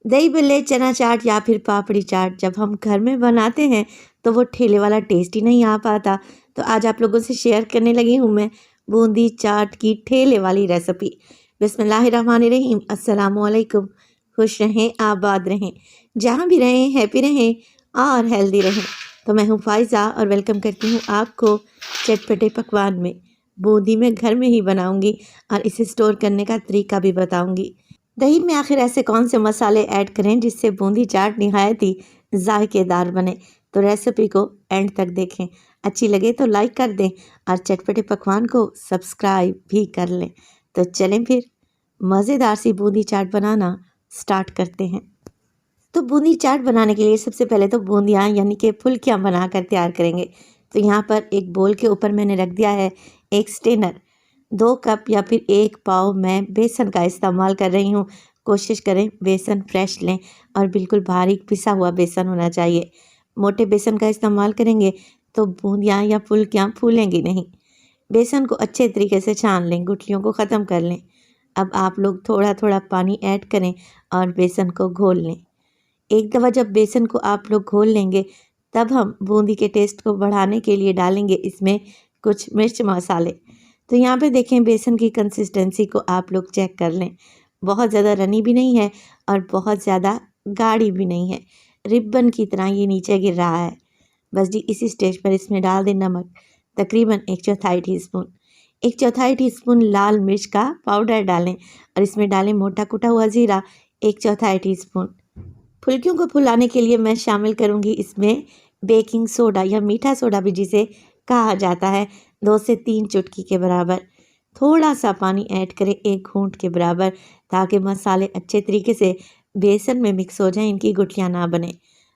दही भल्ले, चना चाट या फिर पापड़ी चाट जब हम घर में बनाते हैं तो वो ठेले वाला टेस्ट ही नहीं आ पाता। तो आज आप लोगों से शेयर करने लगी हूँ मैं बूंदी चाट की ठेले वाली रेसिपी। बिस्मिल्लाहिर्रहमानिर्रहीम, अस्सलामुअलैकुम। खुश रहें, आबाद रहें, जहाँ भी रहें हैप्पी रहें और हेल्दी रहें। तो मैं हूँ फ़ाइज़ा और वेलकम करती हूँ आपको चटपटे पकवान में। बूंदी मैं घर में ही बनाऊँगी और इसे स्टोर करने का तरीका भी बताऊँगी। दही में आखिर ऐसे कौन से मसाले ऐड करें जिससे बूंदी चाट निहायत ही जायकेदार बने। तो रेसिपी को एंड तक देखें, अच्छी लगे तो लाइक कर दें और चटपटे पकवान को सब्सक्राइब भी कर लें। तो चलें फिर मज़ेदार सी बूंदी चाट बनाना स्टार्ट करते हैं। तो बूंदी चाट बनाने के लिए सबसे पहले तो बूंदियाँ यानी कि फुल्कियाँ बनाकर तैयार करेंगे। तो यहाँ पर एक बोल के ऊपर मैंने रख दिया है एक स्टेनर। 2 कप या फिर 1 पाव मैं बेसन का इस्तेमाल कर रही हूँ। कोशिश करें बेसन फ्रेश लें और बिल्कुल बारीक पिसा हुआ बेसन होना चाहिए। मोटे बेसन का इस्तेमाल करेंगे तो बूंदियाँ या फुल्कियाँ फूलेंगी नहीं। बेसन को अच्छे तरीके से छान लें, गुठलियों को ख़त्म कर लें। अब आप लोग थोड़ा थोड़ा पानी ऐड करें और बेसन को घोल लें। एक दफ़ा जब बेसन को आप लोग घोल लेंगे तब हम बूंदी के टेस्ट को बढ़ाने के लिए डालेंगे इसमें कुछ मिर्च मसाले। तो यहाँ पे देखें बेसन की कंसिस्टेंसी को आप लोग चेक कर लें। बहुत ज़्यादा रनी भी नहीं है और बहुत ज़्यादा गाढ़ी भी नहीं है, रिबन की तरह ये नीचे गिर रहा है। बस जी इसी स्टेज पर इसमें डाल दें नमक, तकरीबन 1/4 टीस्पून। 1/4 टीस्पून लाल मिर्च का पाउडर डालें और इसमें डालें मोटा कुटा हुआ ज़ीरा 1/4 टीस्पून। फुल्कियों को फुलाने के लिए मैं शामिल करूंगी इसमें बेकिंग सोडा या मीठा सोडा भी जिसे कहा जाता है, 2 से 3 चुटकी के बराबर। थोड़ा सा पानी ऐड करें 1 घूंट के बराबर ताकि मसाले अच्छे तरीके से बेसन में मिक्स हो जाएं, इनकी गुठलियाँ ना बने।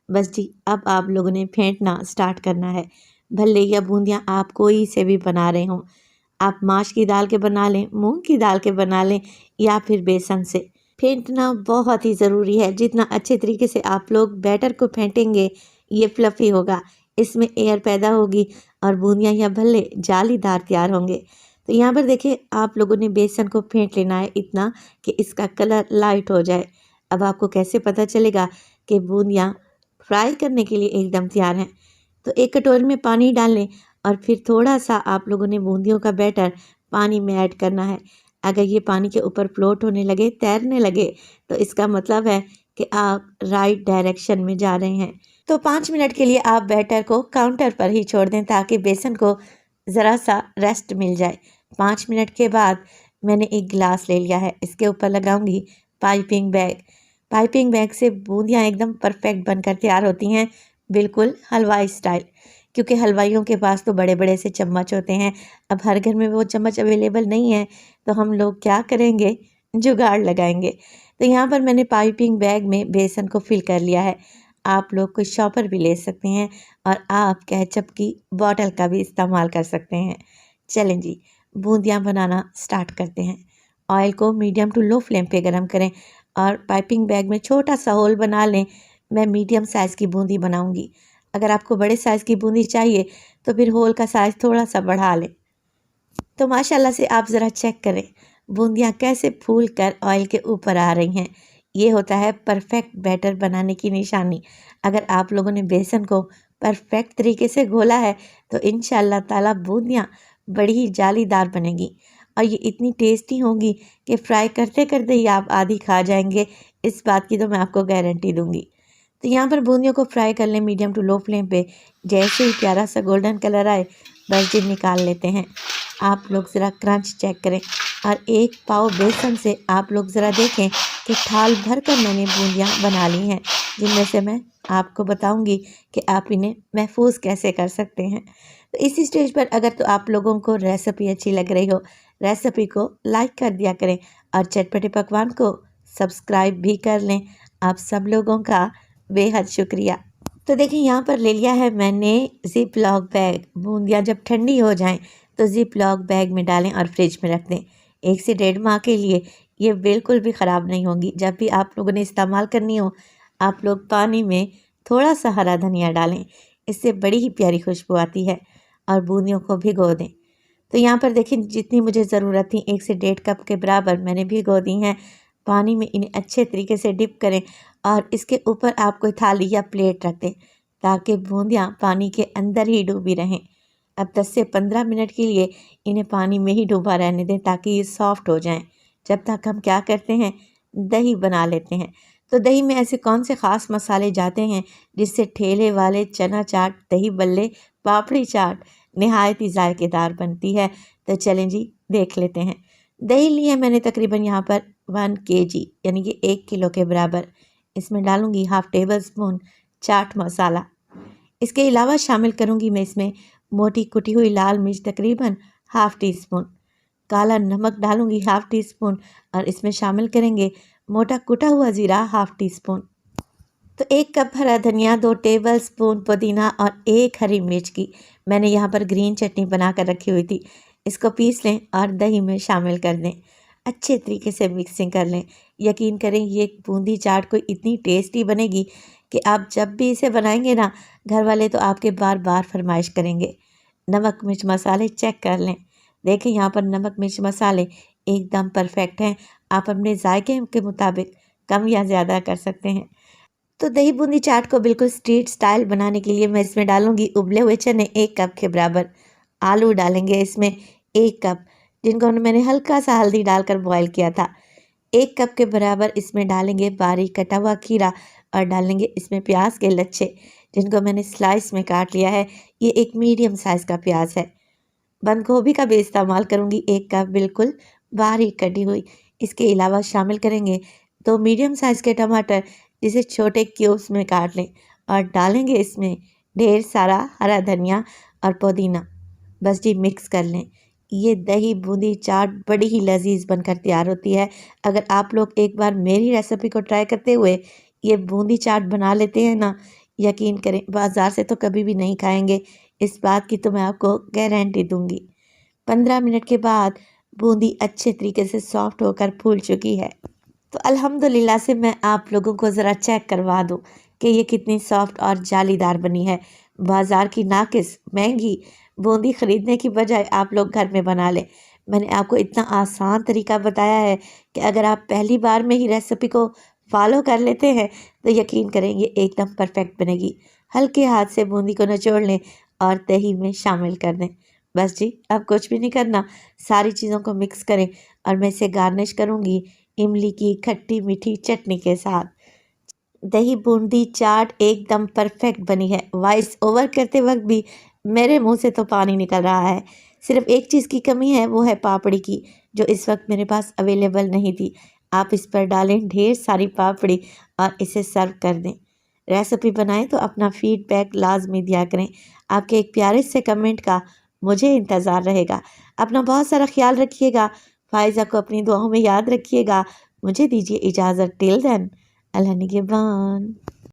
बस जी अब आप लोगों ने फेंटना स्टार्ट करना है। भल्ले या बूंदियाँ आप कोई से भी बना रहे हों, आप माश की दाल के बना लें, मूंग की दाल के बना लें या फिर बेसन से। फेंटना बहुत ही ज़रूरी है। जितना अच्छे तरीके से आप लोग बैटर को फेंटेंगे ये फ्लफ़ी होगा, इसमें एयर पैदा होगी और बूंदियाँ या भल्ले जालीदार तैयार होंगे। तो यहाँ पर देखिए आप लोगों ने बेसन को फेंट लेना है इतना कि इसका कलर लाइट हो जाए। अब आपको कैसे पता चलेगा कि बूंदियाँ फ्राई करने के लिए एकदम तैयार हैं। तो एक कटोरी में पानी डाल लें और फिर थोड़ा सा आप लोगों ने बूंदियों का बैटर पानी में ऐड करना है। अगर ये पानी के ऊपर फ्लोट होने लगे, तैरने लगे, तो इसका मतलब है कि आप राइट डायरेक्शन में जा रहे हैं। तो 5 मिनट के लिए आप बैटर को काउंटर पर ही छोड़ दें ताकि बेसन को ज़रा सा रेस्ट मिल जाए। 5 मिनट के बाद मैंने एक गिलास ले लिया है, इसके ऊपर लगाऊंगी पाइपिंग बैग। पाइपिंग बैग से बूंदियाँ एकदम परफेक्ट बनकर तैयार होती हैं, बिल्कुल हलवाई स्टाइल। क्योंकि हलवाइयों के पास तो बड़े बड़े से चम्मच होते हैं। अब हर घर में वो चम्मच अवेलेबल नहीं है तो हम लोग क्या करेंगे, जुगाड़ लगाएंगे। तो यहाँ पर मैंने पाइपिंग बैग में बेसन को फिल कर लिया है। आप लोग कोई शॉपर भी ले सकते हैं और आप केचप की बॉटल का भी इस्तेमाल कर सकते हैं। चलें जी बूंदियाँ बनाना स्टार्ट करते हैं। ऑयल को मीडियम टू लो फ्लेम पे गरम करें और पाइपिंग बैग में छोटा सा होल बना लें। मैं मीडियम साइज़ की बूंदी बनाऊंगी। अगर आपको बड़े साइज़ की बूंदी चाहिए तो फिर होल का साइज़ थोड़ा सा बढ़ा लें। तो माशाल्लाह से आप ज़रा चेक करें बूंदियाँ कैसे फूल कर ऑयल के ऊपर आ रही हैं। ये होता है परफेक्ट बैटर बनाने की निशानी। अगर आप लोगों ने बेसन को परफेक्ट तरीके से घोला है तो इंशाल्लाह ताला बूंदियाँ बड़ी ही जालीदार बनेगी और ये इतनी टेस्टी होंगी कि फ्राई करते करते ही आप आधी खा जाएंगे। इस बात की तो मैं आपको गारंटी दूंगी। तो यहाँ पर बूंदियों को फ्राई कर लें मीडियम टू लो फ्लेम पे। जैसे ही प्यारा सा गोल्डन कलर आए बस जी निकाल लेते हैं। आप लोग ज़रा क्रंच चेक करें और 1 पाव बेसन से आप लोग ज़रा देखें कि थाल भर कर मैंने बूंदियाँ बना ली हैं, जिनमें से मैं आपको बताऊंगी कि आप इन्हें महफूज कैसे कर सकते हैं। तो इसी स्टेज पर अगर तो आप लोगों को रेसिपी अच्छी लग रही हो, रेसिपी को लाइक कर दिया करें और चटपटे पकवान को सब्सक्राइब भी कर लें। आप सब लोगों का बेहद शुक्रिया। तो देखिए यहाँ पर ले लिया है मैंने ज़िप लॉक बैग। बूंदियाँ जब ठंडी हो जाएं तो ज़िप लॉक बैग में डालें और फ्रिज में रख दें 1 से 1.5 माह के लिए। ये बिल्कुल भी ख़राब नहीं होंगी। जब भी आप लोगों ने इस्तेमाल करनी हो आप लोग पानी में थोड़ा सा हरा धनिया डालें, इससे बड़ी ही प्यारी खुशबू आती है। और बूंदियों को भिगो दें। तो यहाँ पर देखिए जितनी मुझे ज़रूरत थी 1 से 1.5 कप के बराबर मैंने भिगो दी हैं। पानी में इन्हें अच्छे तरीके से डिप करें और इसके ऊपर आप कोई थाली या प्लेट रख दें ताकि बूंदियाँ पानी के अंदर ही डूबी रहें। अब 10 से 15 मिनट के लिए इन्हें पानी में ही डूबा रहने दें ताकि ये सॉफ्ट हो जाएं। जब तक हम क्या करते हैं, दही बना लेते हैं। तो दही में ऐसे कौन से ख़ास मसाले जाते हैं जिससे ठेले वाले चना चाट, दही बल्ले, पापड़ी चाट नहायत ही जायकेदार बनती है। तो चलें जी देख लेते हैं। दही ली है मैंने तकरीबन यहाँ पर 1 kg यानी कि 1 किलो के बराबर। इसमें डालूँगी half table spoon chaat masala. इसके अलावा शामिल करूँगी मैं इसमें मोटी कुटी हुई लाल मिर्च तकरीबन हाफ़ टी स्पून, काला नमक डालूँगी हाफ़ टी स्पून और इसमें शामिल करेंगे मोटा कुटा हुआ ज़ीरा हाफ़ टी स्पून। तो 1 कप हरा धनिया, 2 टेबल स्पून पुदीना और 1 हरी मिर्च की मैंने यहाँ पर ग्रीन चटनी बना कर रखी हुई थी। इसको पीस लें और दही में शामिल कर दें। अच्छे तरीके से मिक्सिंग कर लें। यकीन करें ये बूंदी चाट कोई इतनी टेस्टी बनेगी कि आप जब भी इसे बनाएंगे ना, घर वाले तो आपके बार बार फरमाइश करेंगे। नमक मिर्च मसाले चेक कर लें। देखें यहाँ पर नमक मिर्च मसाले एकदम परफेक्ट हैं। आप अपने जायके के मुताबिक कम या ज़्यादा कर सकते हैं। तो दही बूंदी चाट को बिल्कुल स्ट्रीट स्टाइल बनाने के लिए मैं इसमें डालूंगी उबले हुए चने 1 कप के बराबर। आलू डालेंगे इसमें 1 कप, जिनको मैंने हल्का सा हल्दी डालकर बॉईल किया था। 1 कप के बराबर इसमें डालेंगे बारीक कटा हुआ खीरा और डालेंगे इसमें प्याज के लच्छे, जिनको मैंने स्लाइस में काट लिया है। ये एक मीडियम साइज़ का प्याज है। बंद गोभी का भी इस्तेमाल करूँगी 1 कप बिल्कुल बारीक कटी हुई। इसके अलावा शामिल करेंगे 2 मीडियम साइज़ के टमाटर, जिसे छोटे क्यूब्स में काट लें और डालेंगे इसमें ढेर सारा हरा धनिया और पुदीना। बस जी मिक्स कर लें। ये दही बूंदी चाट बड़ी ही लजीज बनकर तैयार होती है। अगर आप लोग एक बार मेरी रेसिपी को ट्राई करते हुए ये बूंदी चाट बना लेते हैं ना, यकीन करें बाज़ार से तो कभी भी नहीं खाएंगे। इस बात की तो मैं आपको गारंटी दूंगी। 15 मिनट के बाद बूंदी अच्छे तरीके से सॉफ्ट होकर फूल चुकी है। तो अल्हम्दुलिल्लाह से मैं आप लोगों को ज़रा चेक करवा दूँ कि ये कितनी सॉफ्ट और जालीदार बनी है। बाज़ार की नाकिस महंगी बूंदी ख़रीदने की बजाय आप लोग घर में बना लें। मैंने आपको इतना आसान तरीका बताया है कि अगर आप पहली बार में ही रेसिपी को फॉलो कर लेते हैं तो यकीन करें ये एकदम परफेक्ट बनेगी। हल्के हाथ से बूंदी को निचोड़ लें और दही में शामिल कर दें। बस जी अब कुछ भी नहीं करना, सारी चीज़ों को मिक्स करें और मैं इसे गार्निश करूँगी इमली की खट्टी मीठी चटनी के साथ। दही बूंदी चाट एकदम परफेक्ट बनी है। वॉइस ओवर करते वक्त भी मेरे मुंह से तो पानी निकल रहा है। सिर्फ एक चीज़ की कमी है, वो है पापड़ी की, जो इस वक्त मेरे पास अवेलेबल नहीं थी। आप इस पर डालें ढेर सारी पापड़ी और इसे सर्व कर दें। रेसिपी बनाएं तो अपना फीडबैक लाजमी दिया करें। आपके एक प्यारे से कमेंट का मुझे इंतज़ार रहेगा। अपना बहुत सारा ख्याल रखिएगा। फ़ाइज़ा को अपनी दुआओं में याद रखिएगा। मुझे दीजिए इजाज़त। टिल देन अल्लाह निगहबान।